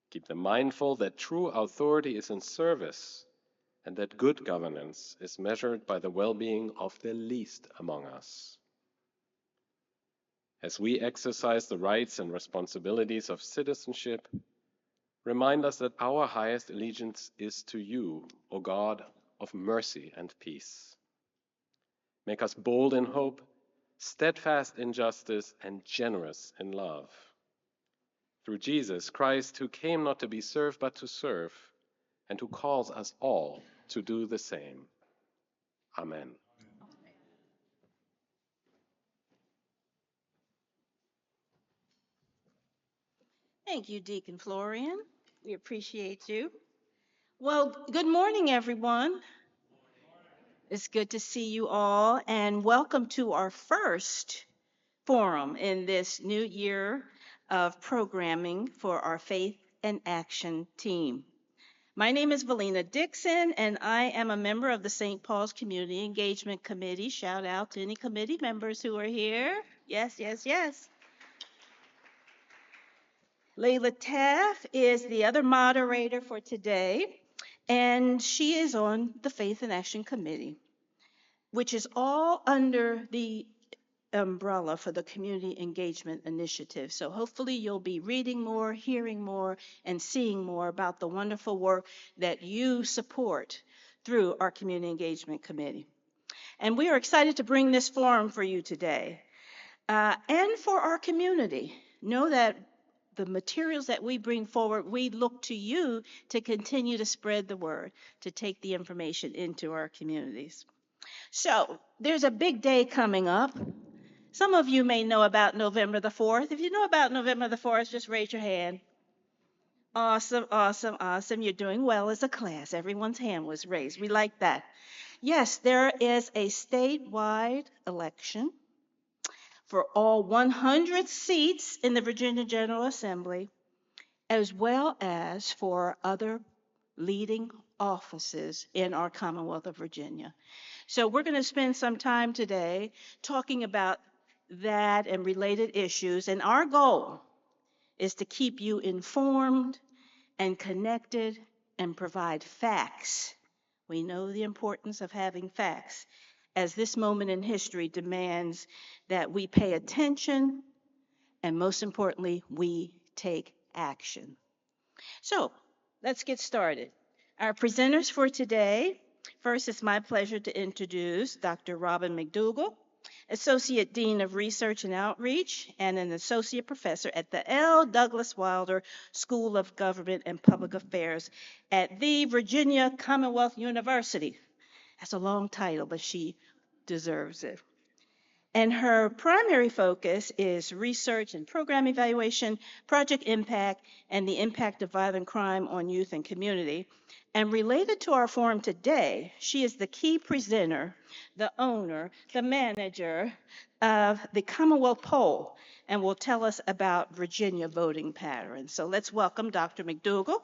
Keep them mindful that true authority is in service and that good governance is measured by the well-being of the least among us. As we exercise the rights and responsibilities of citizenship, remind us that our highest allegiance is to you, O God of mercy and peace. Make us bold in hope, steadfast in justice, and generous in love. Through Jesus Christ, who came not to be served but to serve, and who calls us all to do the same. Amen. Thank you, Deacon Florian. We appreciate you. Well, good morning, everyone. It's good to see you all, and welcome to our first forum in this new year of programming for our Faith and Action team. My name is Valina Dixon, and I am a member of the St. Paul's Community Engagement Committee. Shout out to any committee members who are here. Yes, yes, yes. Layla Taff is the other moderator for today, and she is on the Faith and Action Committee, which is all under the umbrella for the Community Engagement Initiative. So hopefully you'll be reading more, hearing more, and seeing more about the wonderful work that you support through our Community Engagement Committee. And we are excited to bring this forum for you today and for our community. Know that the materials that we bring forward, we look to you to continue to spread the word, to take the information into our communities. So there's a big day coming up. Some of you may know about November the 4th. If you know about November the 4th, just raise your hand. Awesome, awesome, awesome. You're doing well as a class. Everyone's hand was raised. We like that. Yes, there is a statewide election for all 100 seats in the Virginia General Assembly, as well as for other leading offices in our Commonwealth of Virginia. So we're going to spend some time today talking about that and related issues. And our goal is to keep you informed and connected and provide facts. We know the importance of having facts, as this moment in history demands that we pay attention and, most importantly, we take action. So let's get started. Our presenters for today, first, it's my pleasure to introduce Dr. Robin McDougall, Associate Dean of Research and Outreach and an Associate Professor at the L. Douglas Wilder School of Government and Public Affairs at the Virginia Commonwealth University. That's a long title, but she deserves it. And her primary focus is research and program evaluation, project impact, and the impact of violent crime on youth and community. And related to our forum today, she is the key presenter, the owner, the manager of the Commonwealth Poll, and will tell us about Virginia voting patterns. So let's welcome Dr. McDougall.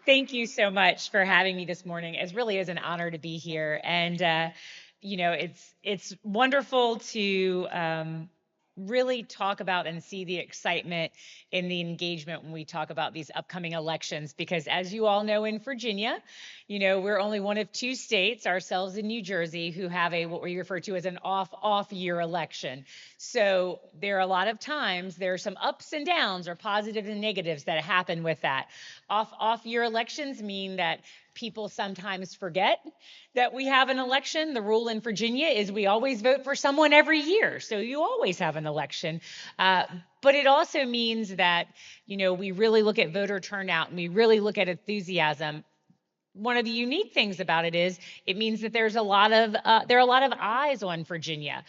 Thank you so much for having me this morning. It really is an honor to be here. And, it's wonderful to really talk about and see the excitement in the engagement when we talk about these upcoming elections, because as you all know, in Virginia, we're only one of two states, ourselves in New Jersey, who have what we refer to as an off year election. So there are a lot of times there are some ups and downs or positives and negatives that happen with that. Off year elections mean that people sometimes forget that we have an election. The rule in Virginia is we always vote for someone every year. So you always have an election. But it also means that, we really look at voter turnout and we really look at enthusiasm. One of the unique things about it is it means that there are a lot of eyes on Virginia.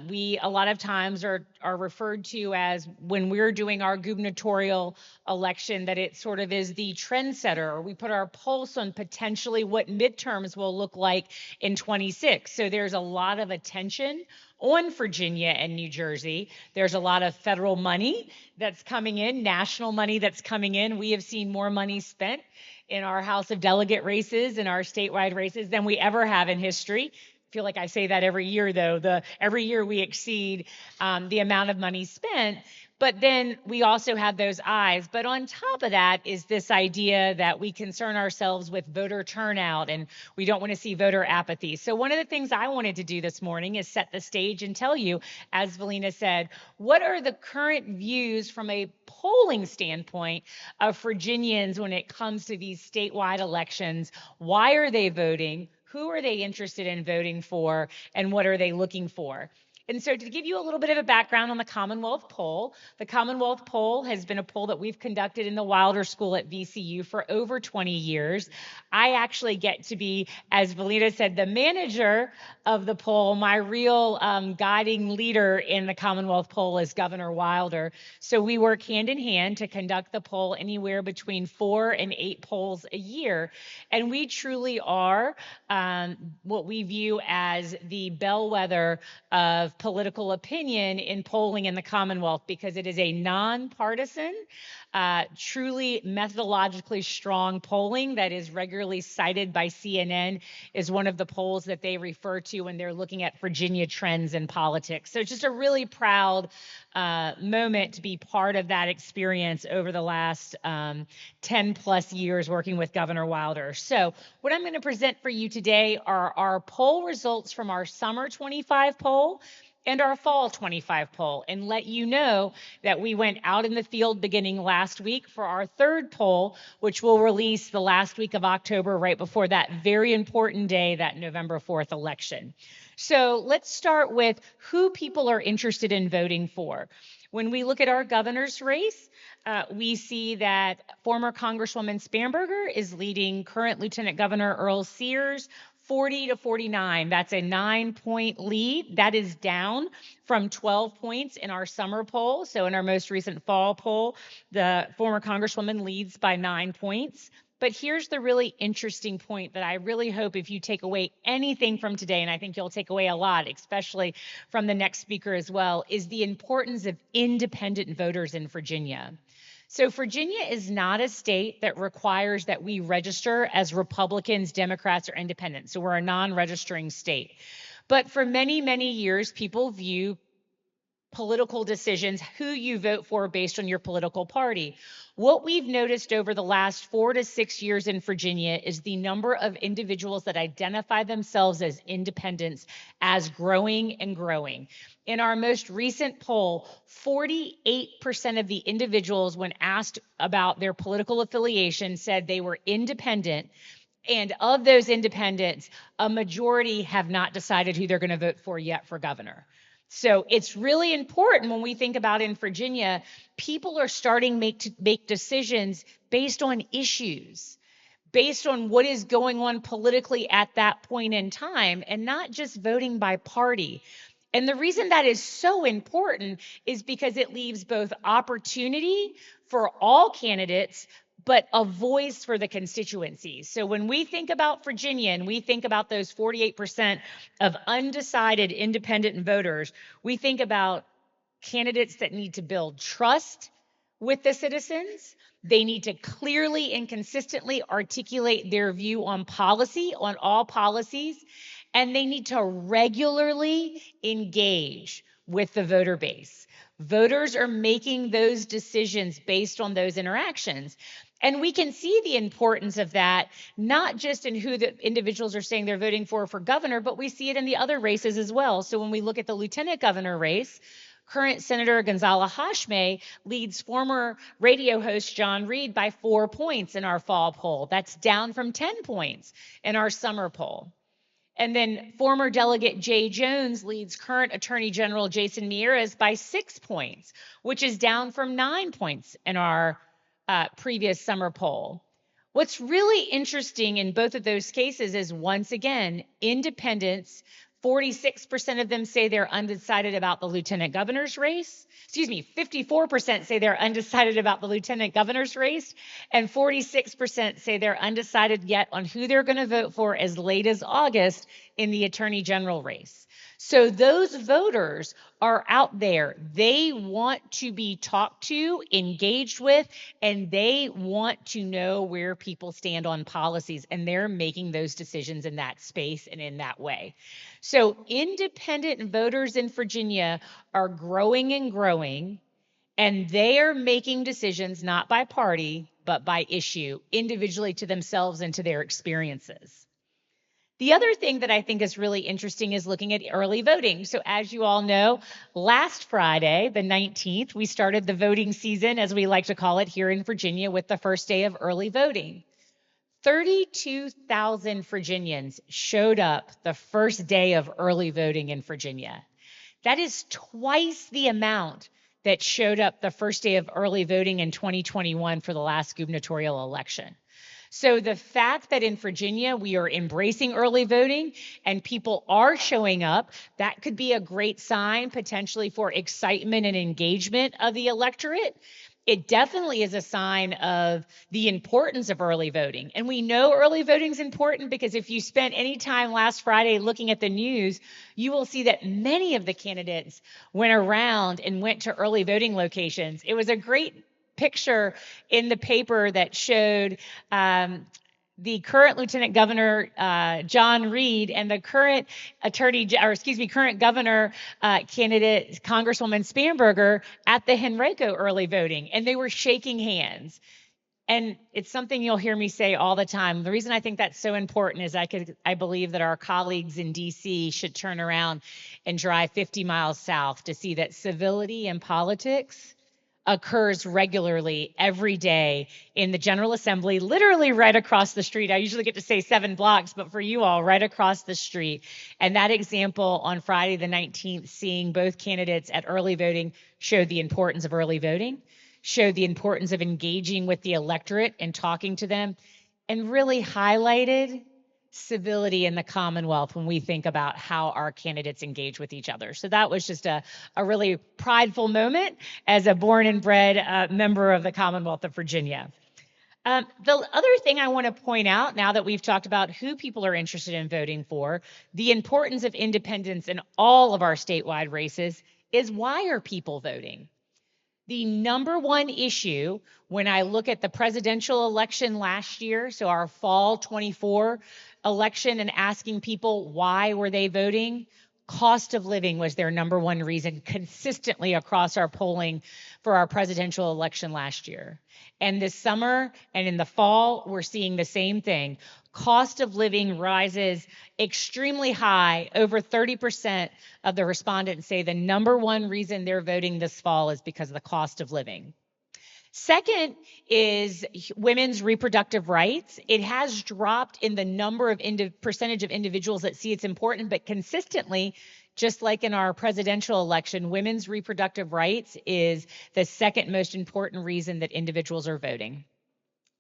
We a lot of times are referred to as, when we're doing our gubernatorial election, that it sort of is the trendsetter, or we put our pulse on potentially what midterms will look like in 26. So there's a lot of attention on Virginia and New Jersey. There's a lot of federal money that's coming in, national money that's coming in. We have seen more money spent in our House of Delegate races and our statewide races than we ever have in history. feel like I say that every year, though. Every year we exceed the amount of money spent. But then we also have those eyes. But on top of that is this idea that we concern ourselves with voter turnout and we don't want to see voter apathy. So one of the things I wanted to do this morning is set the stage and tell you, as Valina said, what are the current views from a polling standpoint of Virginians when it comes to these statewide elections? Why are they voting? Who are they interested in voting for? And what are they looking for? And so to give you a little bit of a background on the Commonwealth Poll, the Commonwealth Poll has been a poll that we've conducted in the Wilder School at VCU for over 20 years. I actually get to be, as Valina said, the manager of the poll. My real guiding leader in the Commonwealth Poll is Governor Wilder. So we work hand in hand to conduct the poll anywhere between 4 and 8 polls a year. And we truly are what we view as the bellwether of political opinion in polling in the Commonwealth, because it is a nonpartisan, truly methodologically strong polling that is regularly cited by CNN is one of the polls that they refer to when they're looking at Virginia trends in politics. So just a really proud moment to be part of that experience over the last 10 plus years working with Governor Wilder. So what I'm going to present for you today are our poll results from our summer 25 poll and our fall 25 poll, and let you know that we went out in the field beginning last week for our third poll, which will release the last week of October, right before that very important day, that November 4th election. So let's start with who people are interested in voting for. When we look at our governor's race, we see that former Congresswoman Spanberger is leading current Lieutenant Governor Earl Sears 40 to 49. That's a 9-point lead. That is down from 12 points in our summer poll. So in our most recent fall poll, the former Congresswoman leads by 9 points. But here's the really interesting point that I really hope, if you take away anything from today, and I think you'll take away a lot, especially from the next speaker as well, is the importance of independent voters in Virginia. So Virginia is not a state that requires that we register as Republicans, Democrats, or independents. So we're a non-registering state. But for many, many years, people view political decisions, who you vote for based on your political party. What we've noticed over the last 4 to 6 years in Virginia is the number of individuals that identify themselves as independents as growing and growing. In our most recent poll, 48% of the individuals, when asked about their political affiliation, said they were independent. And of those independents, a majority have not decided who they're going to vote for yet for governor. So it's really important when we think about in Virginia, people are starting to make decisions based on issues, based on what is going on politically at that point in time, and not just voting by party. And the reason that is so important is because it leaves both opportunity for all candidates, but a voice for the constituencies. So when we think about Virginia and we think about those 48% of undecided independent voters, we think about candidates that need to build trust with the citizens. They need to clearly and consistently articulate their view on policy, on all policies, and they need to regularly engage with the voter base. Voters are making those decisions based on those interactions. And we can see the importance of that, not just in who the individuals are saying they're voting for governor, but we see it in the other races as well. So when we look at the lieutenant governor race, current Senator Gonzalo Hashme leads former radio host John Reed by 4 points in our fall poll. That's down from 10 points in our summer poll. And then former Delegate Jay Jones leads current Attorney General Jason Miyares by 6 points, which is down from 9 points in our previous summer poll. What's really interesting in both of those cases is, once again, independents, 46% of them say they're undecided about the lieutenant governor's race. 54% say they're undecided about the lieutenant governor's race, and 46% say they're undecided yet on who they're going to vote for as late as August in the attorney general race. So those voters are out there. They want to be talked to, engaged with, and they want to know where people stand on policies, and they're making those decisions in that space and in that way. So independent voters in Virginia are growing and growing, and they are making decisions not by party, but by issue, individually to themselves and to their experiences. The other thing that I think is really interesting is looking at early voting. So as you all know, last Friday, the 19th, we started the voting season, as we like to call it here in Virginia, with the first day of early voting. 32,000 Virginians showed up the first day of early voting in Virginia. That is twice the amount that showed up the first day of early voting in 2021 for the last gubernatorial election. So the fact that in Virginia we are embracing early voting and people are showing up, that could be a great sign potentially for excitement and engagement of the electorate. It definitely is a sign of the importance of early voting. And we know early voting is important because if you spent any time last Friday looking at the news, you will see that many of the candidates went around and went to early voting locations. It was a great picture in the paper that showed the current Lieutenant Governor John Reed and the current current governor candidate Congresswoman Spanberger at the Henrico early voting, and they were shaking hands. And it's something you'll hear me say all the time. The reason I think that's so important is I believe that our colleagues in DC should turn around and drive 50 miles south to see that civility in politics occurs regularly every day in the General Assembly, literally right across the street. I usually get to say 7 blocks, but for you all, right across the street. And that example on Friday the 19th, seeing both candidates at early voting showed the importance of early voting, showed the importance of engaging with the electorate and talking to them, and really highlighted civility in the Commonwealth when we think about how our candidates engage with each other. So that was just a really prideful moment as a born and bred member of the Commonwealth of Virginia. The other thing I want to point out, now that we've talked about who people are interested in voting for, the importance of independence in all of our statewide races, is why are people voting? The number one issue when I look at the presidential election last year, so our fall 24 election, and asking people why were they voting, cost of living was their number one reason consistently across our polling for our presidential election last year. And this summer and in the fall, we're seeing the same thing. Cost of living rises extremely high. Over 30% of the respondents say the number one reason they're voting this fall is because of the cost of living. Second is women's reproductive rights. It has dropped in the number of percentage of individuals that see it's important, but consistently, just like in our presidential election, women's reproductive rights is the second most important reason that individuals are voting.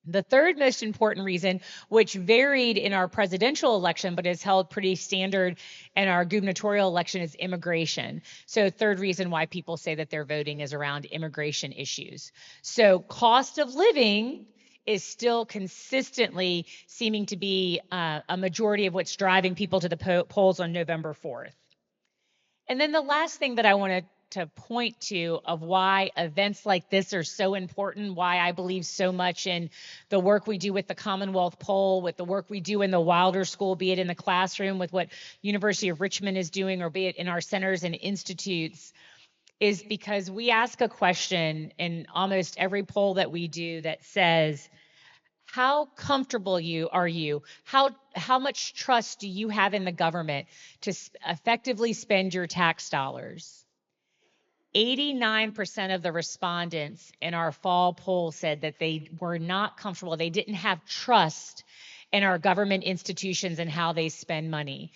The third most important reason, which varied in our presidential election, but is held pretty standard in our gubernatorial election, is immigration. So third reason why people say that they're voting is around immigration issues. So cost of living is still consistently seeming to be a majority of what's driving people to the polls on November 4th. And then the last thing that I want to point to of why events like this are so important, why I believe so much in the work we do with the Commonwealth Poll, with the work we do in the Wilder School, be it in the classroom with what University of Richmond is doing, or be it in our centers and institutes, is because we ask a question in almost every poll that we do that says, how comfortable are you? How much trust do you have in the government to effectively spend your tax dollars? 89% of the respondents in our fall poll said that they were not comfortable. They didn't have trust in our government institutions and how they spend money.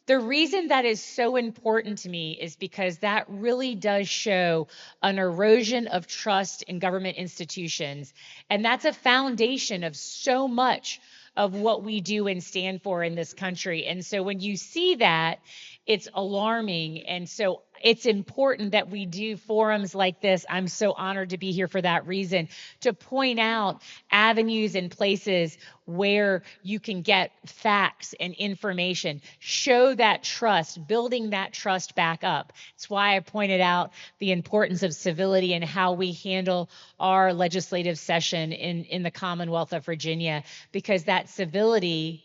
The reason that is so important to me is because that really does show an erosion of trust in government institutions. And that's a foundation of so much of what we do and stand for in this country. And so when you see that, it's alarming. And so it's important that we do forums like this. I'm so honored to be here for that reason, to point out avenues and places where you can get facts and information, show that trust, building that trust back up. It's why I pointed out the importance of civility and how we handle our legislative session in the Commonwealth of Virginia, because that civility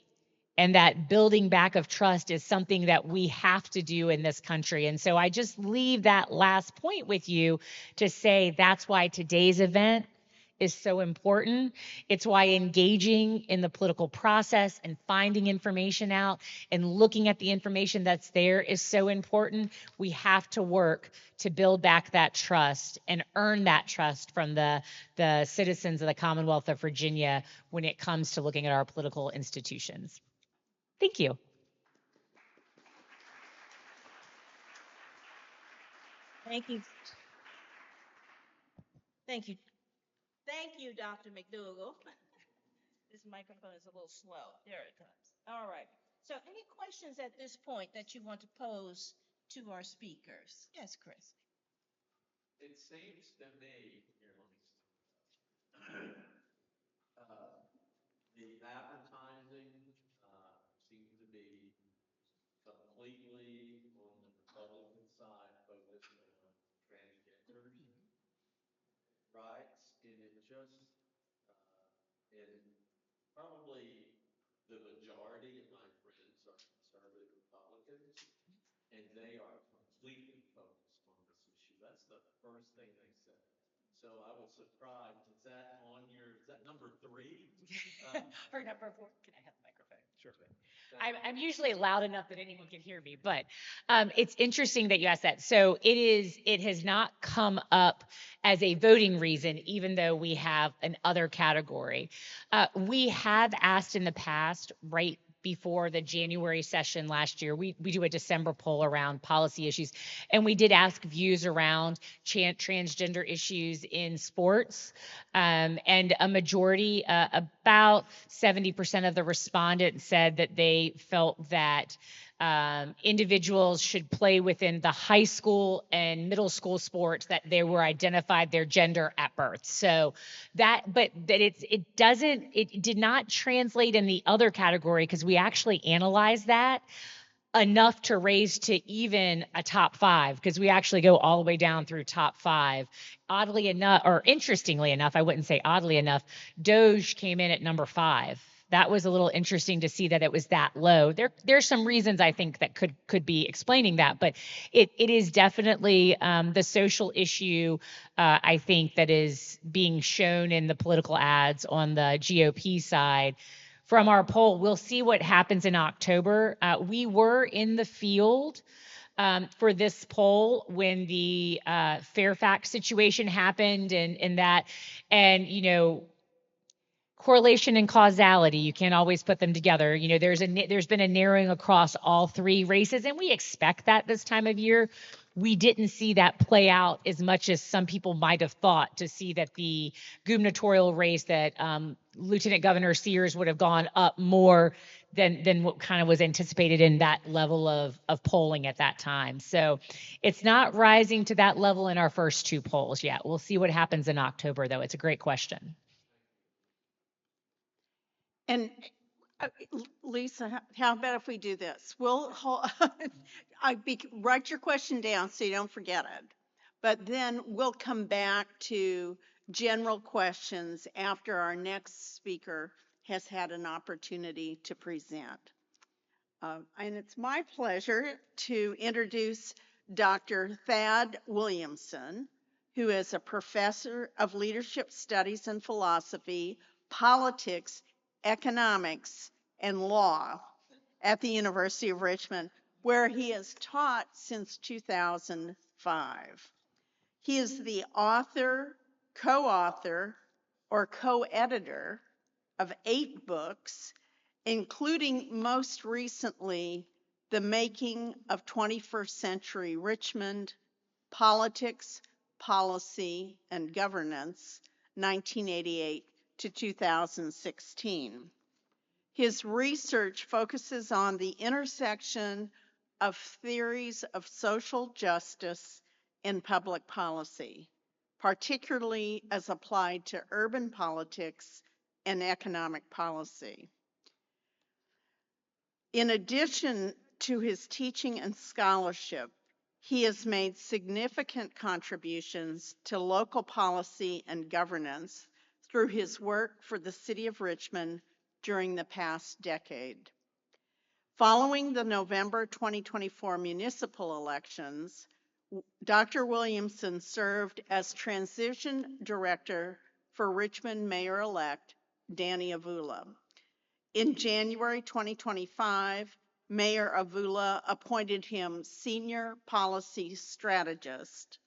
and that building back of trust is something that we have to do in this country. And so I just leave that last point with you to say that's why today's event is so important. It's why engaging in the political process and finding information out and looking at the information that's there is so important. We have to work to build back that trust and earn that trust from the citizens of the Commonwealth of Virginia when it comes to looking at our political institutions. Thank you. Thank you. Thank you. Thank you, Dr. McDougall. This microphone is a little slow. There it comes. All right. So any questions at this point that you want to pose to our speakers? Yes, Chris. It seems to me, here, the advertising seems to be completely on the Republican side, focused on transgenders rights, and it just, and probably the majority of my friends are conservative Republicans, and they are completely focused on this issue. That's the first thing they said. So I was surprised. Is that on your, is that number 3? Or number 4. Can I have the microphone? Sure. I'm usually loud enough that anyone can hear me, but it's interesting that you asked that. So it has not come up as a voting reason, even though we have an other category. We have asked in the past, right before the January session last year, we do a December poll around policy issues, and we did ask views around transgender issues in sports, and a majority, about 70% of the respondents said that they felt that individuals should play within the high school and middle school sports that they were identified their gender at birth. So it did not translate in the other category, because we actually analyzed that enough to raise to even a top 5, because we actually go all the way down through top 5. Oddly enough, or interestingly enough, I wouldn't say oddly enough, Doge came in at number 5. That was a little interesting to see that it was that low. There's some reasons I think that could be explaining that, but it is definitely the social issue, I think, that is being shown in the political ads on the GOP side. From our poll, we'll see what happens in October. We were in the field for this poll when the Fairfax situation happened, and you know, correlation and causality, you can't always put them together. You know, there's been a narrowing across all 3 races, and we expect that this time of year. We didn't see that play out as much as some people might have thought, to see that the gubernatorial race, that Lieutenant Governor Sears would have gone up more than what kind of was anticipated in that level of polling at that time. So it's not rising to that level in our first 2 polls yet. We'll see what happens in October, though. It's a great question. And Lisa, how about if we do this? We'll write your question down so you don't forget it. But then we'll come back to general questions after our next speaker has had an opportunity to present. And it's my pleasure to introduce Dr. Thad Williamson, who is a professor of leadership studies and philosophy, politics, economics, and law at the University of Richmond, where he has taught since 2005. He is the author, co-author, or co-editor of 8 books, including most recently, The Making of 21st Century Richmond, Politics, Policy, and Governance, 1988 to 2016. His research focuses on the intersection of theories of social justice in public policy, particularly as applied to urban politics and economic policy. In addition to his teaching and scholarship, he has made significant contributions to local policy and governance through his work for the City of Richmond during the past decade. Following the November 2024 municipal elections, Dr. Williamson served as transition director for Richmond Mayor-elect Danny Avula. In January 2025, Mayor Avula appointed him Senior Policy Strategist,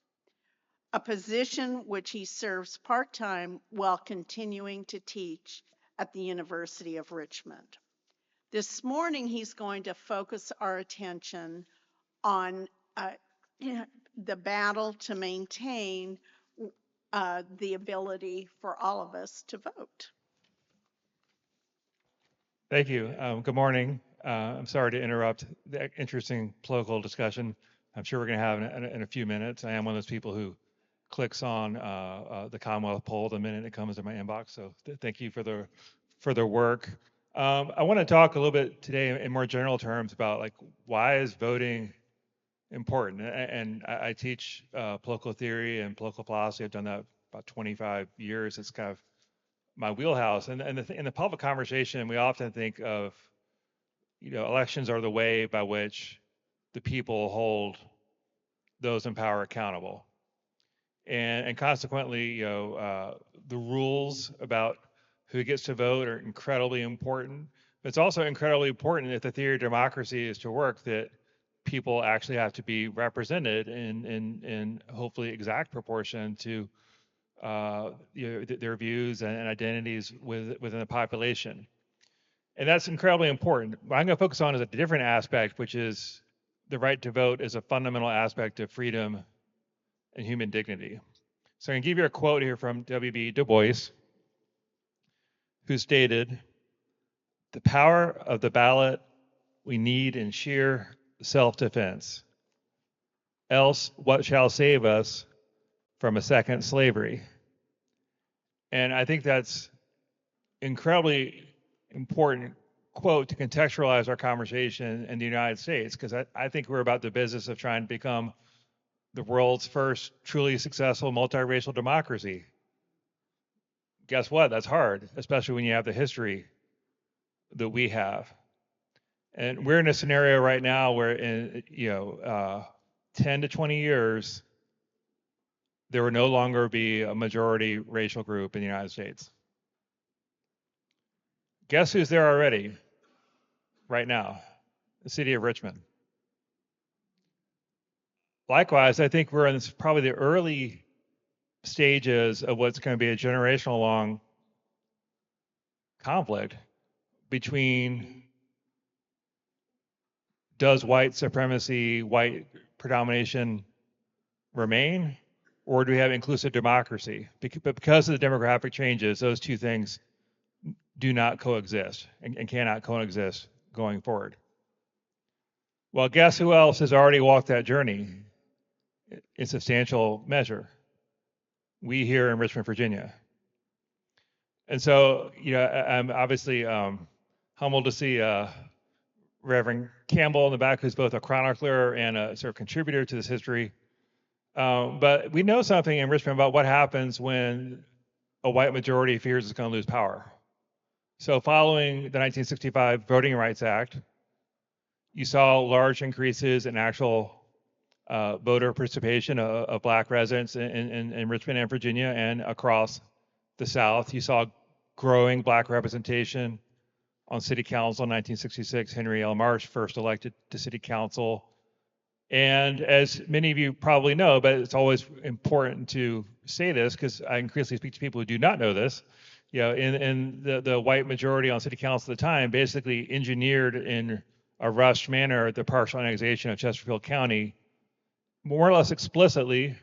a position which he serves part-time while continuing to teach at the University of Richmond. This morning, he's going to focus our attention on the battle to maintain the ability for all of us to vote. Thank you. Good morning. I'm sorry to interrupt the interesting political discussion I'm sure we're going to have in a few minutes. I am one of those people who clicks on the Commonwealth poll the minute it comes in my inbox. So thank you for the work. I want to talk a little bit today in more general terms about like why is voting important? And I teach political theory and political policy. I've done that about 25 years. It's kind of my wheelhouse. And in the public conversation, we often think of, elections are the way by which the people hold those in power accountable. And consequently, the rules about who gets to vote are incredibly important. But it's also incredibly important if the theory of democracy is to work that people actually have to be represented in hopefully exact proportion to their views and identities within the population. And that's incredibly important. What I'm going to focus on is a different aspect, which is the right to vote is a fundamental aspect of freedom and human dignity. So I'm going to give you a quote here from W.B. Du Bois, who stated, "The power of the ballot we need in sheer self-defense. Else what shall save us from a second slavery?" And I think that's incredibly important quote to contextualize our conversation in the United States, because I think we're about the business of trying to become the world's first truly successful multiracial democracy. Guess what? That's hard, especially when you have the history that we have. And we're in a scenario right now where in 10 to 20 years, there will no longer be a majority racial group in the United States. Guess who's there already right now? The city of Richmond. Likewise, I think we're in probably the early stages of what's going to be a generational long conflict between does white supremacy, white predomination remain, or do we have inclusive democracy? But because of the demographic changes, those two things do not coexist and cannot coexist going forward. Well, guess who else has already walked that journey in substantial measure? We here in Richmond, Virginia. And so, I'm obviously humbled to see Reverend Campbell in the back, who's both a chronicler and a sort of contributor to this history. But we know something in Richmond about what happens when a white majority fears it's going to lose power. So following the 1965 Voting Rights Act, you saw large increases in actual voter participation of Black residents in Richmond and Virginia and across the South. You saw growing Black representation on City Council in 1966. Henry L. Marsh first elected to City Council. And as many of you probably know, but it's always important to say this because I increasingly speak to people who do not know this, in the white majority on City Council at the time basically engineered in a rushed manner the partial annexation of Chesterfield County, more or less explicitly,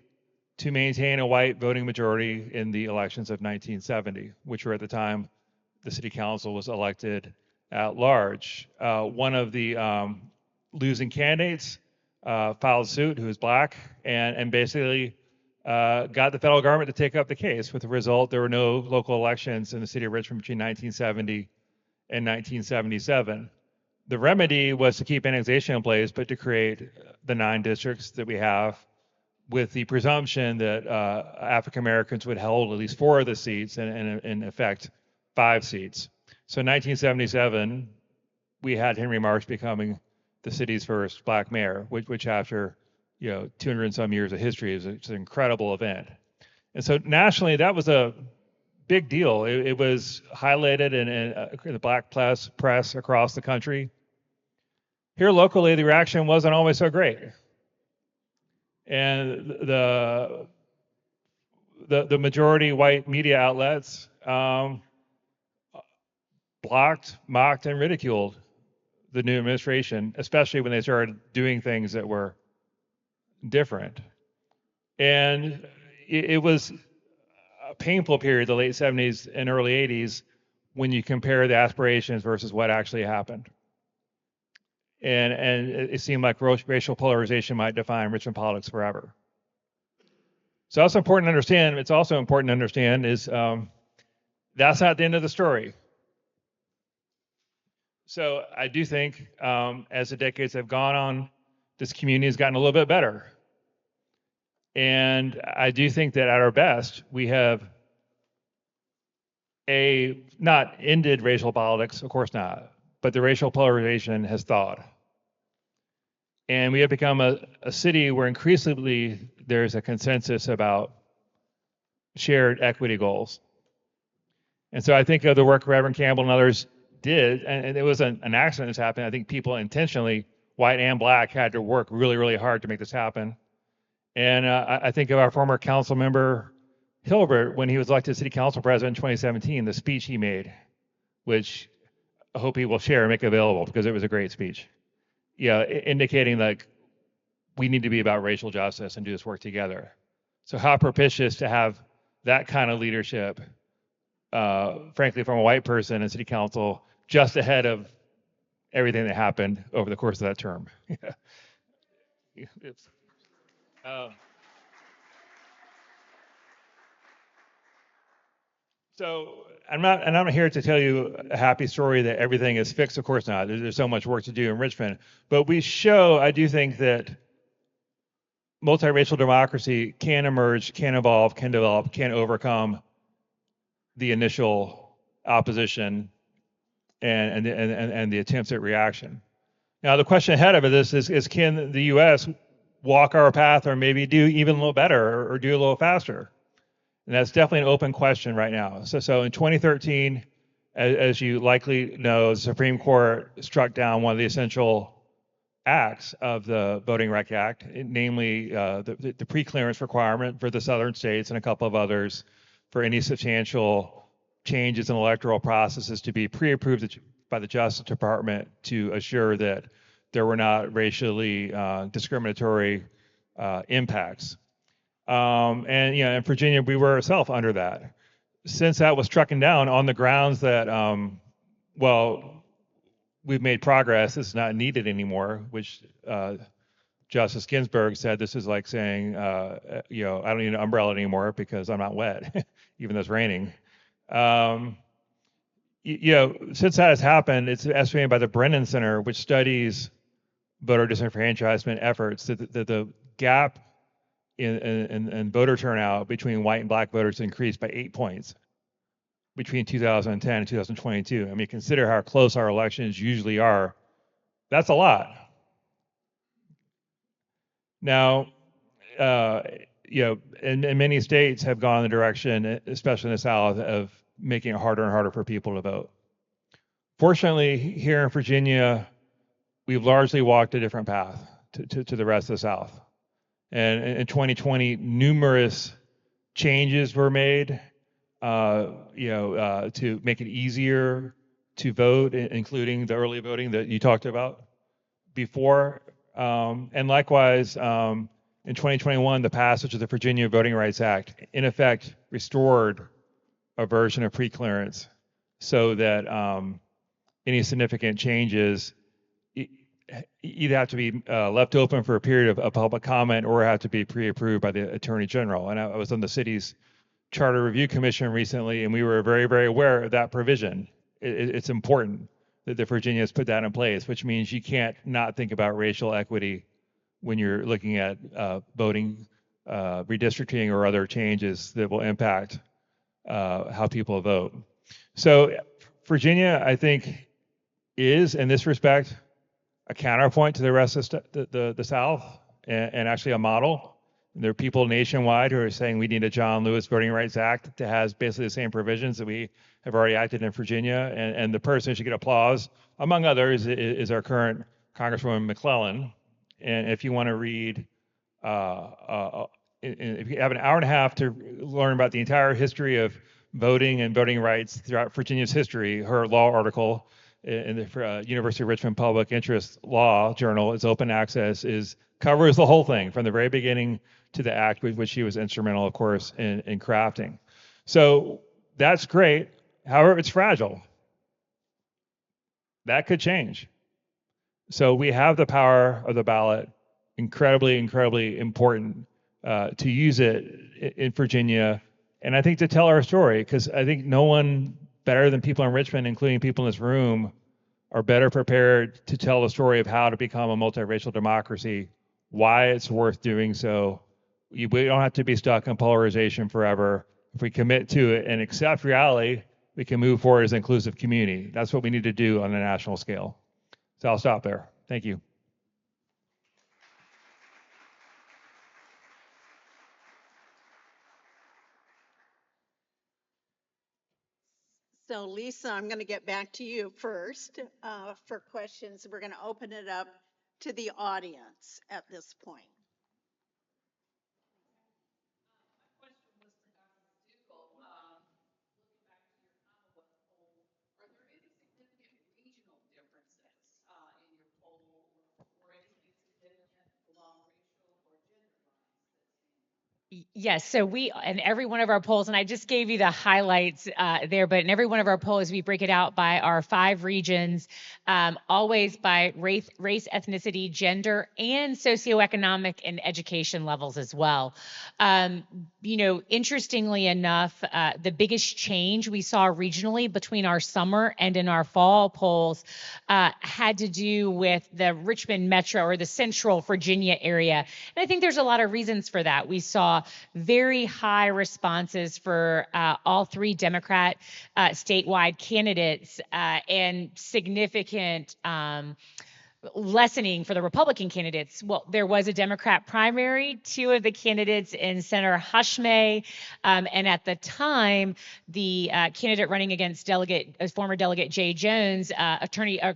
to maintain a white voting majority in the elections of 1970, which were at the time the City Council was elected at large. One of the losing candidates, filed suit, who was black, and basically got the federal government to take up the case. With the result, there were no local elections in the city of Richmond between 1970 and 1977. The remedy was to keep annexation in place, but to create the 9 districts that we have, with the presumption that African Americans would hold at least 4 of the seats, and in effect 5 seats. So in 1977, we had Henry Marsh becoming the city's first black mayor, which after 200 and some years of history is an incredible event. And so nationally, that was a big deal. It was highlighted in the black press across the country. Here locally, the reaction wasn't always so great. And the majority white media outlets blocked, mocked, and ridiculed the new administration, especially when they started doing things that were different. And it was a painful period, the late 70s and early 80s, when you compare the aspirations versus what actually happened. And it seemed like racial polarization might define Richmond politics forever. So that's important to understand. It's also important to understand is that's not the end of the story. So I do think as the decades have gone on, this community has gotten a little bit better. And I do think that at our best, we have not ended racial politics, of course not, but the racial polarization has thawed. And we have become a city where increasingly there's a consensus about shared equity goals. And so I think of the work Reverend Campbell and others did, and it was an accident that's happened. I think people intentionally, white and black, had to work really, really hard to make this happen. And I think of our former council member, Hilbert, when he was elected city council president in 2017, the speech he made, which I hope he will share and make available because it was a great speech. Indicating like we need to be about racial justice and do this work together. So how propitious to have that kind of leadership, frankly, from a white person in city council, just ahead of everything that happened over the course of that term. So I'm not here to tell you a happy story that everything is fixed. Of course not. There's so much work to do in Richmond. But we show, I do think that multiracial democracy can emerge, can evolve, can develop, can overcome the initial opposition and the attempts at reaction. Now the question ahead of this is can the U.S. walk our path, or maybe do even a little better, or do a little faster? And that's definitely an open question right now. So in 2013, as you likely know, the Supreme Court struck down one of the essential acts of the Voting Rights Act, namely the pre-clearance requirement for the southern states and a couple of others for any substantial changes in electoral processes to be pre-approved by the Justice Department to assure that there were not racially discriminatory impacts. And in Virginia, we were ourselves under that. Since that was struck down on the grounds that, we've made progress, it's not needed anymore, which Justice Ginsburg said this is like saying, I don't need an umbrella anymore because I'm not wet, even though it's raining. Since that has happened, it's estimated by the Brennan Center, which studies voter disenfranchisement efforts, that the gap in voter turnout between white and black voters increased by 8 points between 2010 and 2022. I mean, consider how close our elections usually are. That's a lot. Now, and many states have gone in the direction, especially in the South, of making it harder and harder for people to vote. Fortunately, here in Virginia, we've largely walked a different path to the rest of the South. And in 2020, numerous changes were made, to make it easier to vote, including the early voting that you talked about before. And likewise, in 2021, the passage of the Virginia Voting Rights Act, in effect, restored a version of preclearance so that any significant changes either have to be left open for a period of public comment or have to be pre-approved by the Attorney General. And I was on the city's Charter Review Commission recently, and we were very, very aware of that provision. It's important that the Virginia has put that in place, which means you can't not think about racial equity when you're looking at voting, redistricting, or other changes that will impact how people vote. So Virginia, I think, is in this respect a counterpoint to the rest of the South, and actually a model. There are people nationwide who are saying we need a John Lewis Voting Rights Act that has basically the same provisions that we have already acted in Virginia. And the person who should get applause, among others, is our current Congresswoman McClellan. And if you want to read, if you have an hour and a half to learn about the entire history of voting and voting rights throughout Virginia's history, her law article in the University of Richmond Public Interest Law Journal, is open access, covers the whole thing from the very beginning to the act, with which she was instrumental, of course, in crafting. So that's great. However, it's fragile. That could change. So we have the power of the ballot, incredibly, incredibly important to use it in Virginia. And I think to tell our story, because I think no one better than people in Richmond, including people in this room, are better prepared to tell the story of how to become a multiracial democracy, why it's worth doing so. We don't have to be stuck in polarization forever. If we commit to it and accept reality, we can move forward as an inclusive community. That's what we need to do on a national scale. So I'll stop there. Thank you. So Lisa, I'm going to get back to you first for questions. We're going to open it up to the audience at this point. Yes, so we, in every one of our polls, and I just gave you the highlights there, but in every one of our polls, we break it out by our 5 regions, always by race, ethnicity, gender, and socioeconomic and education levels as well. You know, interestingly enough, the biggest change we saw regionally between our summer and in our fall polls had to do with the Richmond metro or the central Virginia area. And I think there's a lot of reasons for that. We saw very high responses for all 3 Democrat statewide candidates and significant lessening for the Republican candidates. Well, there was a Democrat primary. 2 of the candidates in Senator Hushmay, and at the time, the candidate running against former Delegate Jay Jones,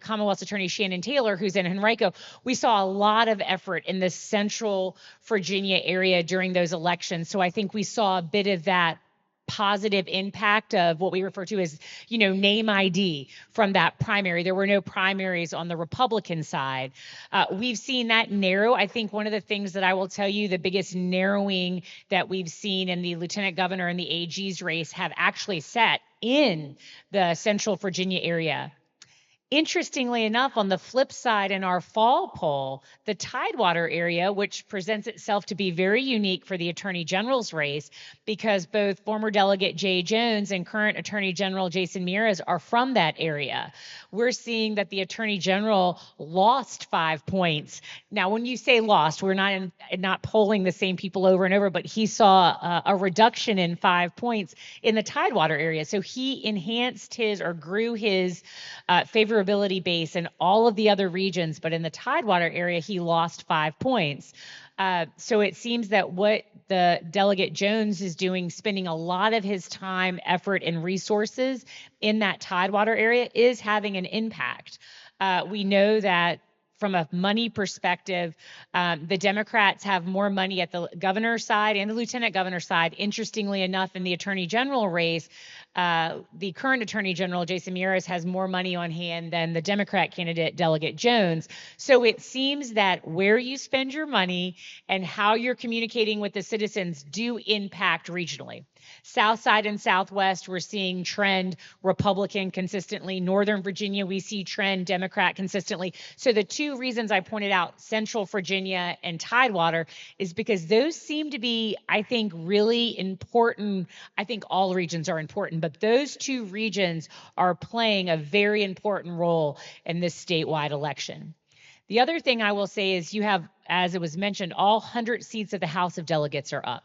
Commonwealth's Attorney Shannon Taylor, who's in Henrico, we saw a lot of effort in the central Virginia area during those elections. So I think we saw a bit of that positive impact of what we refer to as, you know, name ID from that primary. There were no primaries on the Republican side. We've seen that narrow. I think one of the things that I will tell you, the biggest narrowing that we've seen in the Lieutenant Governor and the AG's race have actually set in the central Virginia area. Interestingly enough, on the flip side, in our fall poll, the Tidewater area, which presents itself to be very unique for the Attorney General's race, because both former Delegate Jay Jones and current Attorney General Jason Miyares are from that area. We're seeing that the Attorney General lost 5 points. Now, when you say lost, we're not polling the same people over and over, but he saw a reduction in 5 points in the Tidewater area. So he enhanced his or grew his favorability base in all of the other regions, but in the Tidewater area, he lost 5 points. So it seems that what the Delegate Jones is doing, spending a lot of his time, effort, and resources in that Tidewater area, is having an impact. We know that from a money perspective, the Democrats have more money at the governor's side and the lieutenant governor's side. Interestingly enough, in the Attorney General race, the current Attorney General, Jason Miyares, has more money on hand than the Democrat candidate, Delegate Jones. So it seems that where you spend your money and how you're communicating with the citizens do impact regionally. South side and Southwest, we're seeing trend Republican consistently. Northern Virginia, we see trend Democrat consistently. So the 2 two reasons I pointed out Central Virginia and Tidewater is because those seem to be, I think, really important. I think all regions are important, but those two regions are playing a very important role in this statewide election. The other thing I will say is you have, as it was mentioned, all 100 seats of the House of Delegates are up.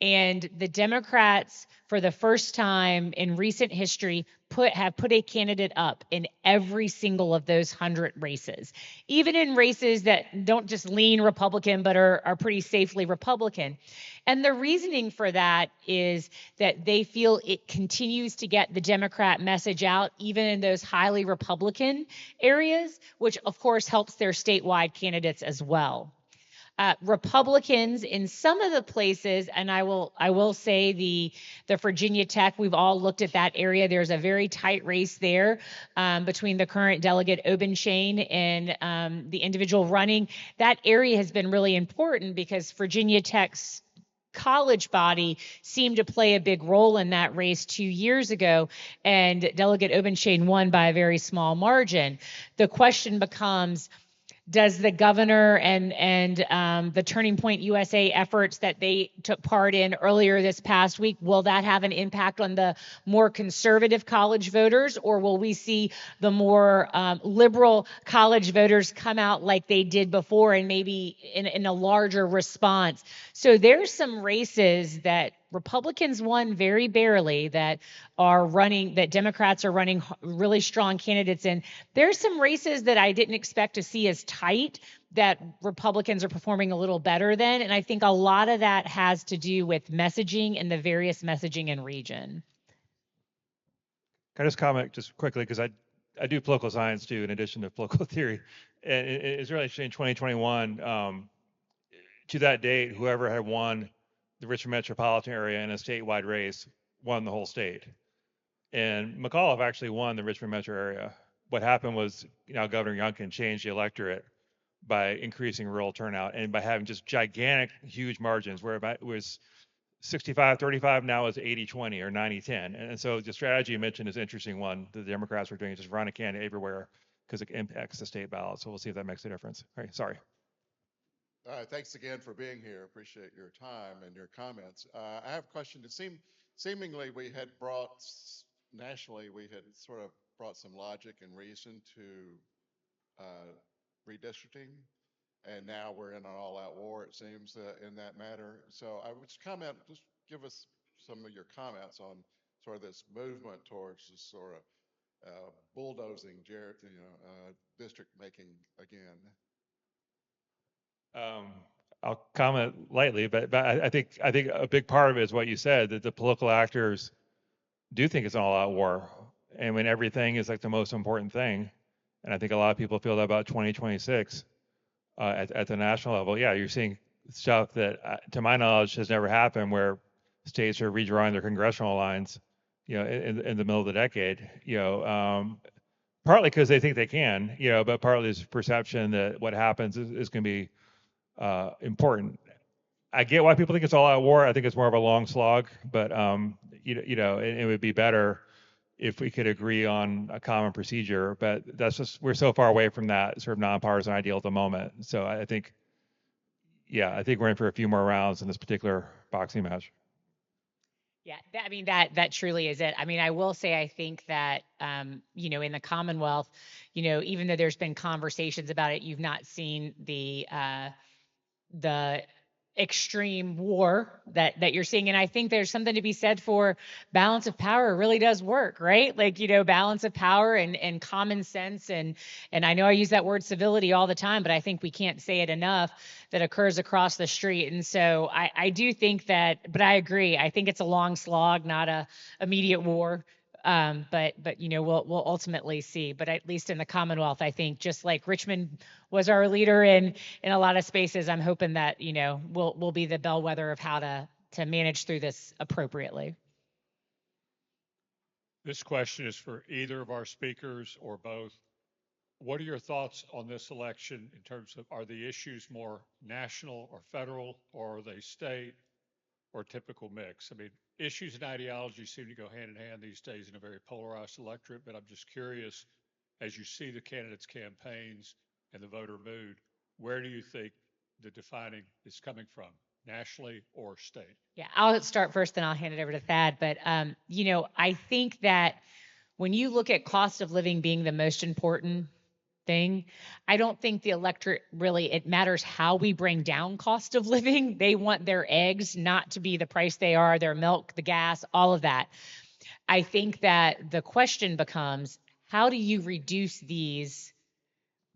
And the Democrats, for the first time in recent history, have put a candidate up in every single of those 100 races, even in races that don't just lean Republican, but are pretty safely Republican. And the reasoning for that is that they feel it continues to get the Democrat message out, even in those highly Republican areas, which of course helps their statewide candidates as well. Republicans in some of the places, and I will say the Virginia Tech, we've all looked at that area. There's a very tight race there between the current delegate Obenshain and the individual running. That area has been really important because Virginia Tech's college body seemed to play a big role in that race 2 years ago, and Delegate Obenshain won by a very small margin. The question becomes, does the governor and the Turning Point USA efforts that they took part in earlier this past week, will that have an impact on the more conservative college voters, or will we see the more liberal college voters come out like they did before and maybe in a larger response? So there's some races that Republicans won very barely that Democrats are running really strong candidates in. There's some races that I didn't expect to see as tight that Republicans are performing a little better than. And I think a lot of that has to do with messaging and the various messaging in region. Can I just comment just quickly, because I do political science too, in addition to political theory. And it's really interesting, in 2021, to that date, whoever had won the Richmond metropolitan area in a statewide race won the whole state. And McAuliffe actually won the Richmond metro area. What happened was, Governor Youngkin changed the electorate by increasing rural turnout and by having just gigantic, huge margins, where it was 65-35, now is 80-20 or 90-10. And so the strategy you mentioned is an interesting one that the Democrats are doing, just run a candidate everywhere because it impacts the state ballot. So we'll see if that makes a difference. All right, sorry. Thanks again for being here. Appreciate your time and your comments. I have a question. Seemingly we had brought, nationally, we had sort of brought some logic and reason to redistricting, and now we're in an all-out war, it seems, in that matter. So I would just give us some of your comments on sort of this movement towards this sort of bulldozing, district making again. I'll comment lightly, but I think a big part of it is what you said, that the political actors do think it's an all-out war, and when everything is like the most important thing. And I think a lot of people feel that about 2026 at the national level. Yeah, you're seeing stuff that, to my knowledge, has never happened, where states are redrawing their congressional lines, in the middle of the decade. Partly because they think they can, but partly there's perception that what happens is going to be important. I get why people think it's all out war. I think it's more of a long slog, but it would be better if we could agree on a common procedure. But we're so far away from that sort of nonpartisan ideal at the moment. So I think we're in for a few more rounds in this particular boxing match. Yeah, that truly is it. I mean, I will say, I think that, in the Commonwealth, even though there's been conversations about it, you've not seen the extreme war that you're seeing. And I think there's something to be said for balance of power. It really does work, right? Like, balance of power and common sense. And I know I use that word civility all the time, but I think we can't say it enough, that occurs across the street. And so I do think that, but I agree. I think it's a long slog, not a immediate war. But we'll ultimately see. But at least in the Commonwealth, I think, just like Richmond was our leader in a lot of spaces, I'm hoping that we'll be the bellwether of how to manage through this appropriately. This question is for either of our speakers or both. What are your thoughts on this election in terms of, are the issues more national or federal, or are they state, or typical mix? I mean, issues and ideology seem to go hand in hand these days in a very polarized electorate, but I'm just curious, as you see the candidates' campaigns and the voter mood, where do you think the defining is coming from, nationally or state? Yeah, I'll start first, then I'll hand it over to Thad. But I think that when you look at cost of living being the most important thing, I don't think the electorate really, it matters how we bring down cost of living. They want their eggs not to be the price they are, their milk, the gas, all of that. I think that the question becomes, how do you reduce these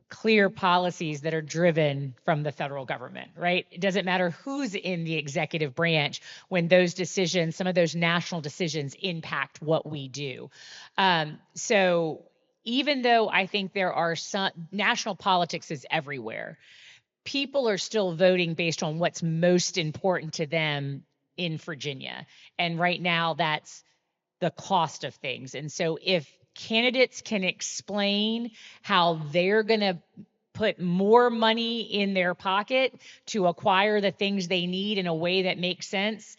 clear policies that are driven from the federal government, right? It doesn't matter who's in the executive branch when those decisions, some of those national decisions impact what we do. So even though I think there are some, national politics is everywhere, people are still voting based on what's most important to them in Virginia. And right now that's the cost of things. And so if candidates can explain how they're going to put more money in their pocket to acquire the things they need in a way that makes sense,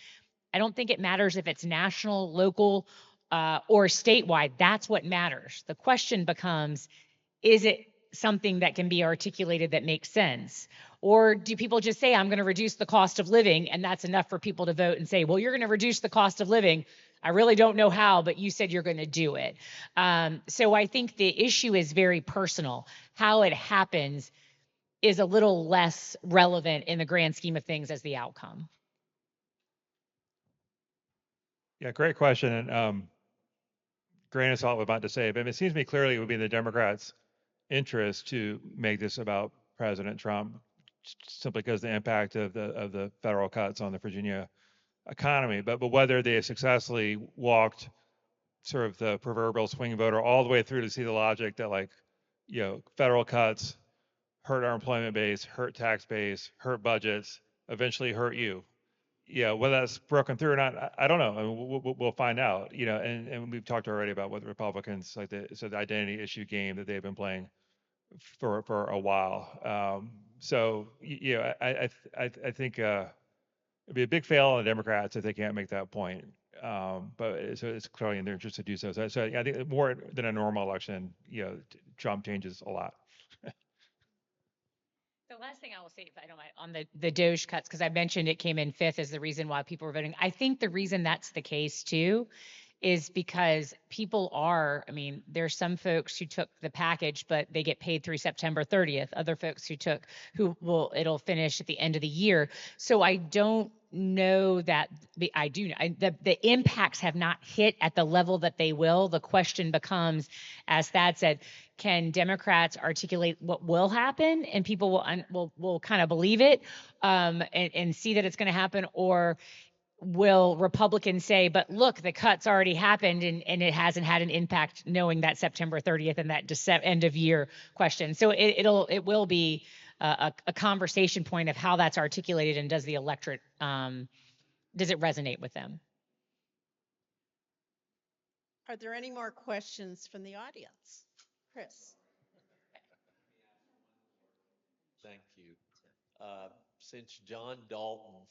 I don't think it matters if it's national, local, or statewide. That's what matters. The question becomes, is it something that can be articulated that makes sense? Or do people just say, I'm going to reduce the cost of living, and that's enough for people to vote and say, well, you're going to reduce the cost of living. I really don't know how, but you said you're going to do it. So I think the issue is very personal. How it happens is a little less relevant in the grand scheme of things as the outcome. Yeah, great question. And grain of salt what I'm about to say, but it seems to me clearly it would be in the Democrats' interest to make this about President Trump, simply because the impact of the federal cuts on the Virginia economy. But whether they have successfully walked sort of the proverbial swing voter all the way through to see the logic that federal cuts hurt our employment base, hurt tax base, hurt budgets, eventually hurt you. Whether that's broken through or not, I don't know. I mean, we'll find out. And we've talked already about what the Republicans the identity issue game that they've been playing for a while. I think it'd be a big fail on the Democrats if they can't make that point. But it's clearly in their interest to do so. So I think more than a normal election, Trump changes a lot. The last thing I will say, if I don't mind, on the DOGE cuts, because I mentioned it came in fifth as the reason why people were voting. I think the reason that's the case too is because there's some folks who took the package, but they get paid through September 30th. Other folks it'll finish at the end of the year. So I don't know that the impacts have not hit at the level that they will. The question becomes, as Thad said, can Democrats articulate what will happen and people will kind of believe it and see that it's going to happen, or will Republicans say, but look, the cuts already happened and it hasn't had an impact, knowing that September 30th and that end of year question. So it will be a conversation point of how that's articulated, and does the electorate, does it resonate with them? Are there any more questions from the audience? Chris. Thank you. Since John Dalton,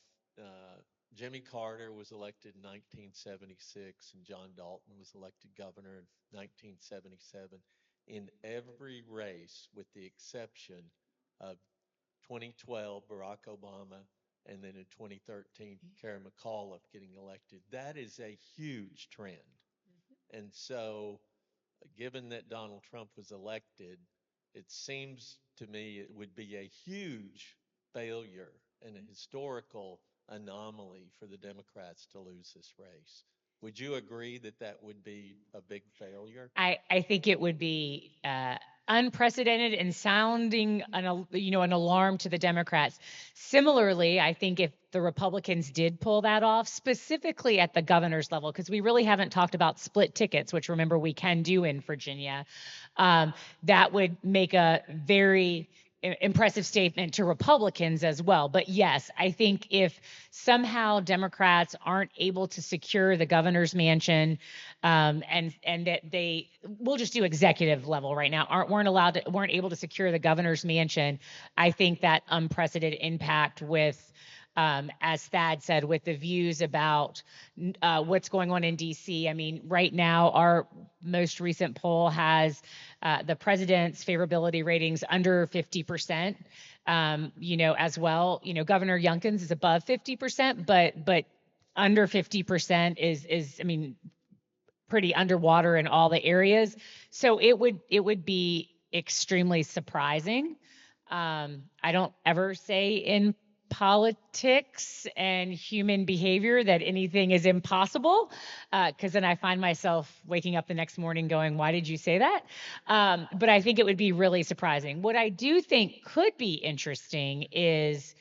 Jimmy Carter was elected in 1976 and John Dalton was elected governor in 1977, in every race with the exception of 2012 Barack Obama and then in 2013 Karen McAuliffe getting elected. That is a huge trend. And so given that Donald Trump was elected, it seems to me it would be a huge failure and a historical anomaly for the Democrats to lose this race. Would you agree that that would be a big failure? I think it would be unprecedented and sounding an alarm to the Democrats. Similarly, I think if the Republicans did pull that off, specifically at the governor's level, because we really haven't talked about split tickets, which remember we can do in Virginia, that would make a very impressive statement to Republicans as well. But yes, I think if somehow Democrats aren't able to secure the governor's mansion, and that we'll just do executive level right now, weren't able to secure the governor's mansion, I think that unprecedented impact with as Thad said, with the views about what's going on in DC. I mean, right now, our most recent poll has the president's favorability ratings under 50%. As well, Governor Youngkin's is above 50%, but under 50% is, I mean, pretty underwater in all the areas. So it would be extremely surprising. I don't ever say in politics and human behavior that anything is impossible, because then I find myself waking up the next morning going, why did you say that? But I think it would be really surprising. What I do think could be interesting is,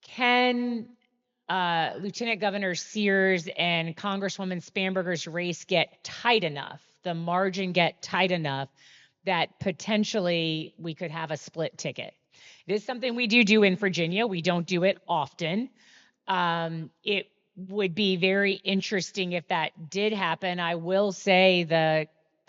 can Lieutenant Governor Sears and Congresswoman Spanberger's race get tight enough, the margin get tight enough that potentially we could have a split ticket? It is something we do in Virginia. We don't do it often. It would be very interesting if that did happen. I will say the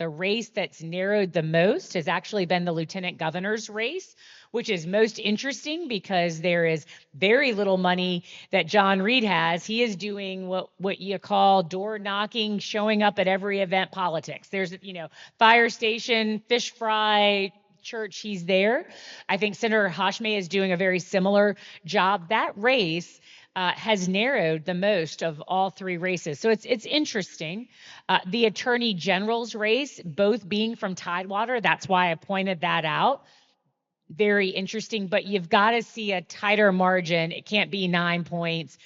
race that's narrowed the most has actually been the lieutenant governor's race, which is most interesting because there is very little money that John Reed has. He is doing what you call door knocking, showing up at every event politics. There's, fire station, fish fry, church, he's there. I think Senator Hashmi is doing a very similar job. That race has narrowed the most of all three races. So it's interesting. The Attorney General's race, both being from Tidewater, that's why I pointed that out. Very interesting, but you've got to see a tighter margin. It can't be 9 points.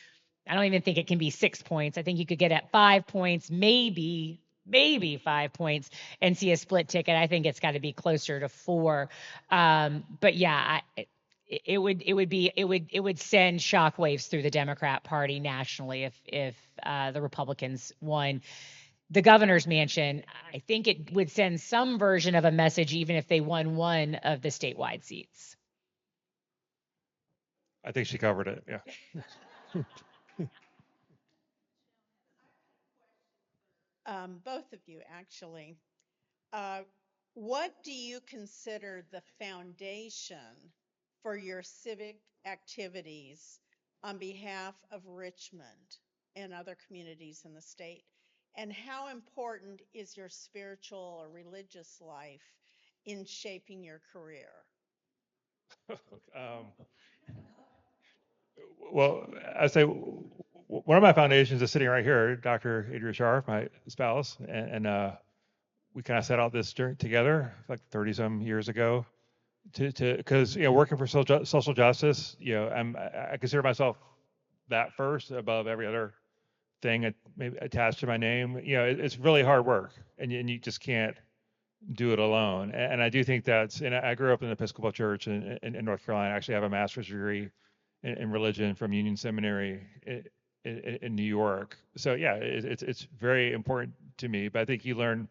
I don't even think it can be 6 points. I think you could get at 5 points, maybe 5 points, and see a split ticket. I think it's got to be closer to 4. But yeah, it would send shockwaves through the Democrat Party nationally if the Republicans won the governor's mansion. I think it would send some version of a message, even if they won one of the statewide seats. I think she covered it. Yeah. Both of you, actually. What do you consider the foundation for your civic activities on behalf of Richmond and other communities in the state? And how important is your spiritual or religious life in shaping your career? Well, I say one of my foundations is sitting right here, Dr. Adria Sharf, my spouse, and we kind of set out this together like 30 some years ago because working for social justice, I consider myself that first above every other thing maybe attached to my name. It's really hard work, and you just can't do it alone. And I do think and I grew up in the Episcopal Church in North Carolina. I actually have a master's degree in religion from Union Seminary in New York. So yeah, it's very important to me. But I think you learn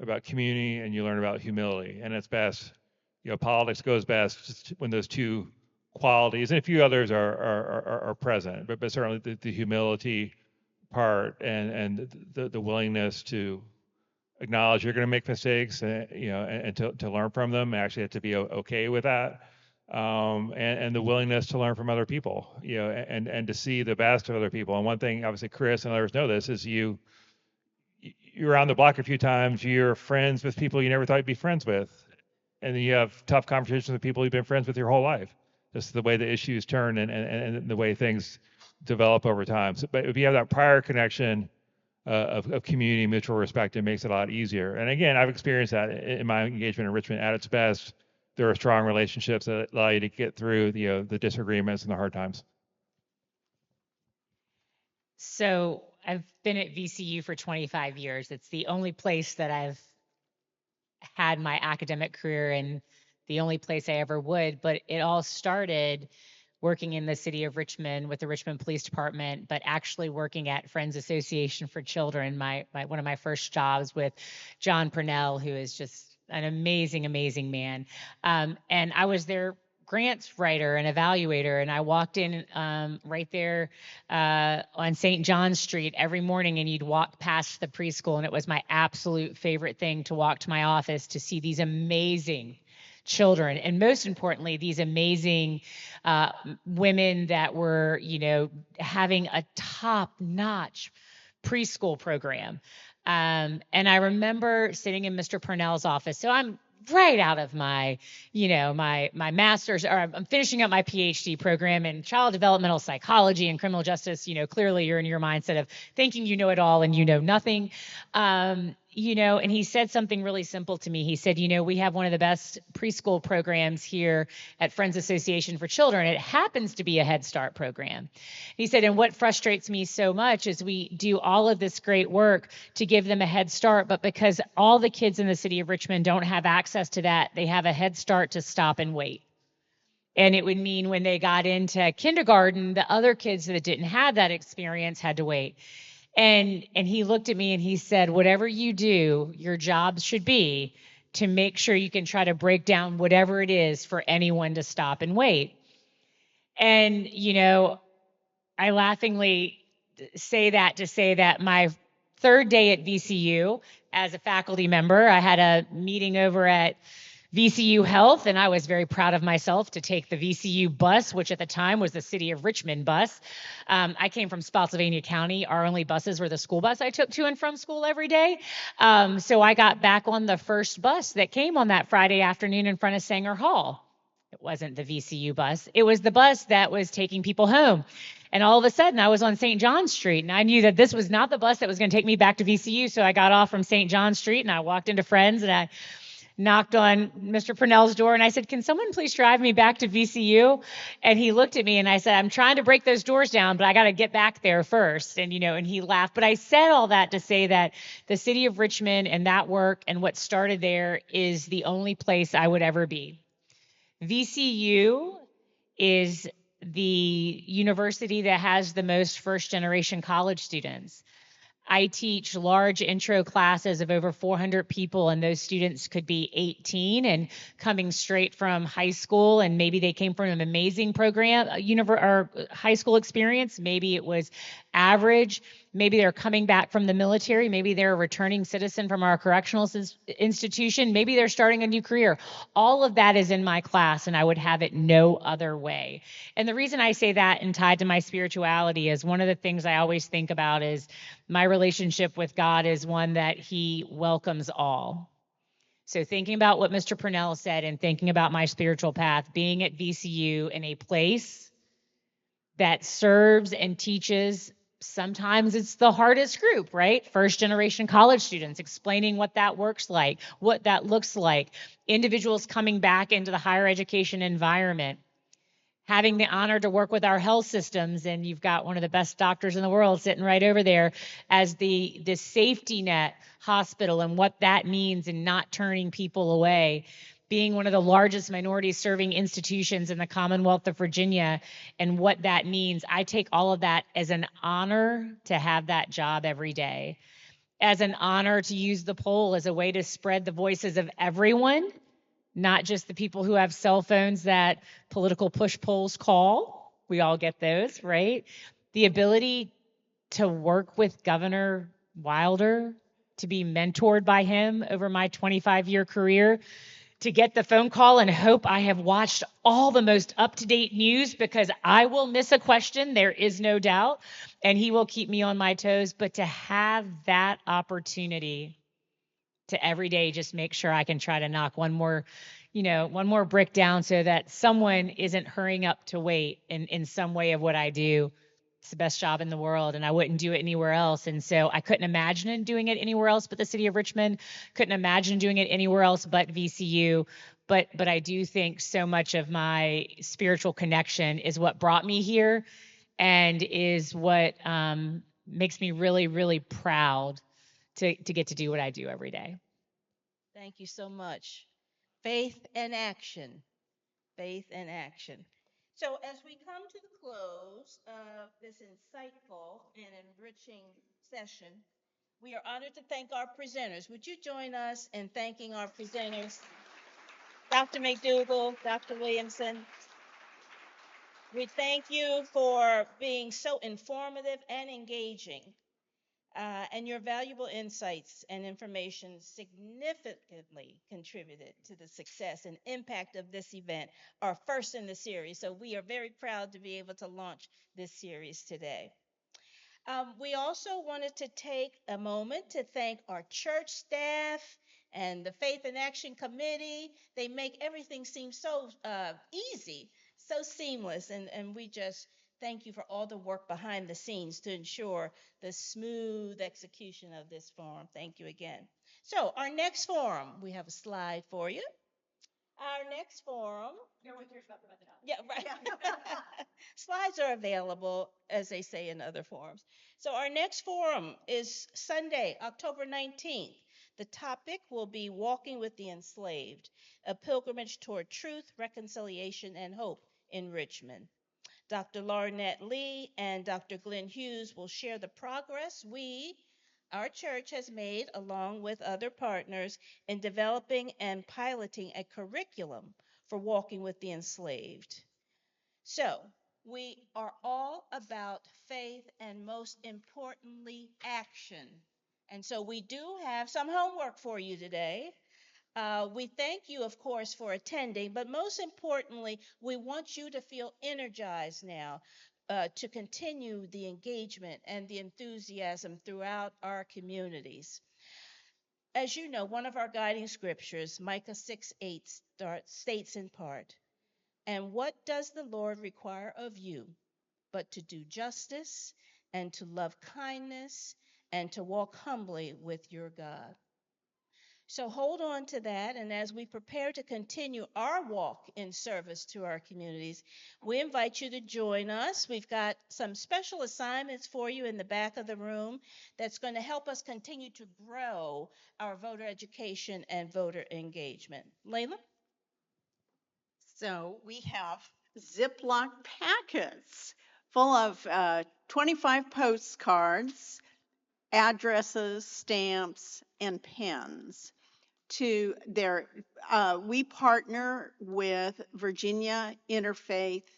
about community and you learn about humility, and it's best. Politics goes best when those two qualities and a few others are present. But certainly the humility part and the willingness to acknowledge you're going to make mistakes, and to learn from them. I actually have to be okay with that. And the willingness to learn from other people, and to see the best of other people. And one thing, obviously, Chris and others know this, is you're around the block a few times, you're friends with people you never thought you'd be friends with. And then you have tough conversations with people you've been friends with your whole life. Just the way the issues turn and the way things develop over time. So, but if you have that prior connection of community, mutual respect, it makes it a lot easier. And again, I've experienced that in my engagement in Richmond. At its best, there are strong relationships that allow you to get through the disagreements and the hard times. So I've been at VCU for 25 years. It's the only place that I've had my academic career and the only place I ever would. But it all started working in the city of Richmond with the Richmond Police Department, but actually working at Friends Association for Children. One of my first jobs with John Purnell, who is just an amazing man. And I was their grants writer and evaluator, and I walked in right there on St. John Street every morning, and you'd walk past the preschool, and it was my absolute favorite thing to walk to my office to see these amazing children. And most importantly, these amazing women that were, having a top-notch preschool program. And I remember sitting in Mr. Purnell's office. So I'm right out of my, my master's, or I'm finishing up my PhD program in child developmental psychology and criminal justice. Clearly you're in your mindset of thinking you know it all and you know nothing. And he said something really simple to me. He said, we have one of the best preschool programs here at Friends Association for Children. It happens to be a Head Start program. He said, and what frustrates me so much is we do all of this great work to give them a head start, but because all the kids in the city of Richmond don't have access to that, they have a head start to stop and wait. And it would mean when they got into kindergarten, the other kids that didn't have that experience had to wait. And he looked at me and he said, whatever you do, your job should be to make sure you can try to break down whatever it is for anyone to stop and wait. And, I laughingly say that to say that my third day at VCU as a faculty member, I had a meeting over at VCU Health, and I was very proud of myself to take the VCU bus, which at the time was the City of Richmond bus. I came from Spotsylvania County. Our only buses were the school bus I took to and from school every day. So I got back on the first bus that came on that Friday afternoon in front of Sanger Hall. It wasn't the VCU bus. It was the bus that was taking people home. And all of a sudden, I was on St. John Street, and I knew that this was not the bus that was going to take me back to VCU. So I got off from St. John Street, and I walked into Friends, and I knocked on Mr. Purnell's door, and I said, can someone please drive me back to VCU? And he looked at me, and I said, I'm trying to break those doors down, but I got to get back there first. And, and he laughed. But I said all that to say that the city of Richmond and that work and what started there is the only place I would ever be. VCU is the university that has the most first-generation college students. I teach large intro classes of over 400 people, and those students could be 18 and coming straight from high school, and maybe they came from an amazing program, or high school experience. Maybe it was average. Maybe they're coming back from the military. Maybe they're a returning citizen from our correctional institution. Maybe they're starting a new career. All of that is in my class, and I would have it no other way. And the reason I say that and tied to my spirituality is one of the things I always think about is my relationship with God is one that he welcomes all. So thinking about what Mr. Purnell said and thinking about my spiritual path, being at VCU in a place that serves and teaches, sometimes it's the hardest group, right? First generation college students, explaining what that works like, what that looks like, individuals coming back into the higher education environment, having the honor to work with our health systems, and you've got one of the best doctors in the world sitting right over there as the safety net hospital and what that means and not turning people away, being one of the largest minority serving institutions in the Commonwealth of Virginia and what that means. I take all of that as an honor to have that job every day, as an honor to use the poll as a way to spread the voices of everyone, not just the people who have cell phones that political push polls call. We all get those, right? The ability to work with Governor Wilder, to be mentored by him over my 25-year career, to get the phone call and hope I have watched all the most up-to-date news because I will miss a question, there is no doubt, and he will keep me on my toes. But to have that opportunity to every day just make sure I can try to knock one more brick down so that someone isn't hurrying up to wait in some way of what I do. It's the best job in the world, and I wouldn't do it anywhere else. And so I couldn't imagine doing it anywhere else but the city of Richmond. Couldn't imagine doing it anywhere else but VCU. But I do think so much of my spiritual connection is what brought me here and is what makes me really, really proud to get to do what I do every day. Thank you so much. Faith and action. Faith and action. So as we come to the close of this insightful and enriching session, we are honored to thank our presenters. Would you join us in thanking our presenters? Dr. McDougall, Dr. Williamson, we thank you for being so informative and engaging. and your valuable insights and information significantly contributed to the success and impact of this event, our first in the series. So we are very proud to be able to launch this series today. We also wanted to take a moment to thank our church staff and the Faith in Action Committee. They make everything seem so easy, so seamless, and we just thank you for all the work behind the scenes to ensure the smooth execution of this forum. Thank you again. So, our next forum, we have a slide for you. Our next forum. No one cares about the methodology. Yeah, right. Yeah. Slides are available, as they say in other forums. So our next forum is Sunday, October 19th. The topic will be Walking with the Enslaved, a pilgrimage toward truth, reconciliation, and hope in Richmond. Dr. Larnette Lee and Dr. Glenn Hughes will share the progress our church has made, along with other partners, in developing and piloting a curriculum for walking with the enslaved. So, we are all about faith and, most importantly, action. And so, we do have some homework for you today. We thank you, of course, for attending, but most importantly, we want you to feel energized now to continue the engagement and the enthusiasm throughout our communities. As you know, one of our guiding scriptures, Micah 6:8, states in part, "And what does the Lord require of you but to do justice and to love kindness and to walk humbly with your God?" So hold on to that, and as we prepare to continue our walk in service to our communities, we invite you to join us. We've got some special assignments for you in the back of the room that's going to help us continue to grow our voter education and voter engagement. Layla? So we have Ziploc packets full of 25 postcards, addresses, stamps, and pens. We partner with Virginia Interfaith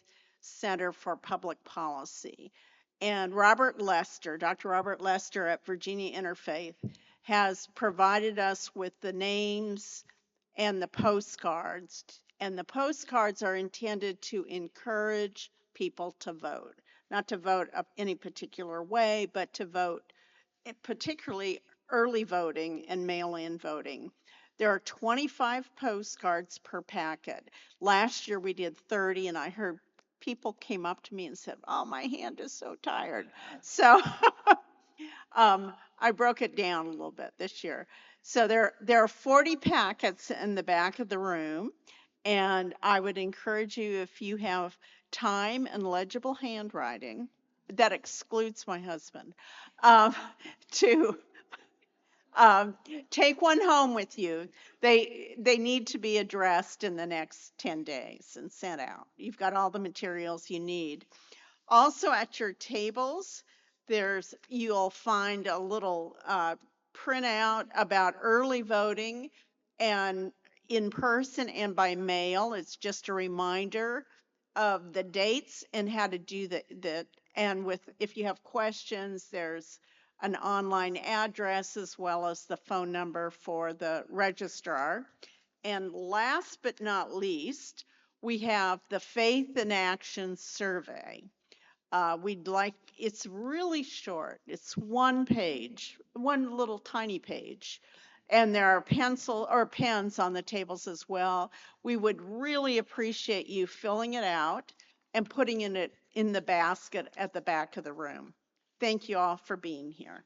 Center for Public Policy. And Dr. Robert Lester at Virginia Interfaith has provided us with the names and the postcards. And the postcards are intended to encourage people to vote, not to vote up any particular way, but to vote, particularly early voting and mail-in voting. There are 25 postcards per packet. Last year we did 30, and I heard people came up to me and said, "Oh, my hand is so tired." So I broke it down a little bit this year. So there are 40 packets in the back of the room, and I would encourage you, if you have time and legible handwriting, that excludes my husband, to take one home with you. They need to be addressed in the next 10 days and sent out. You've got all the materials you need. Also at your tables, you'll find a little printout about early voting, and in person and by mail. It's just a reminder of the dates and how to do that. And if you have questions, there's an online address as well as the phone number for the registrar. And last but not least, we have the Faith in Action survey. It's really short. It's one page, one little tiny page. And there are pens on the tables as well. We would really appreciate you filling it out and putting it in the basket at the back of the room. Thank you all for being here.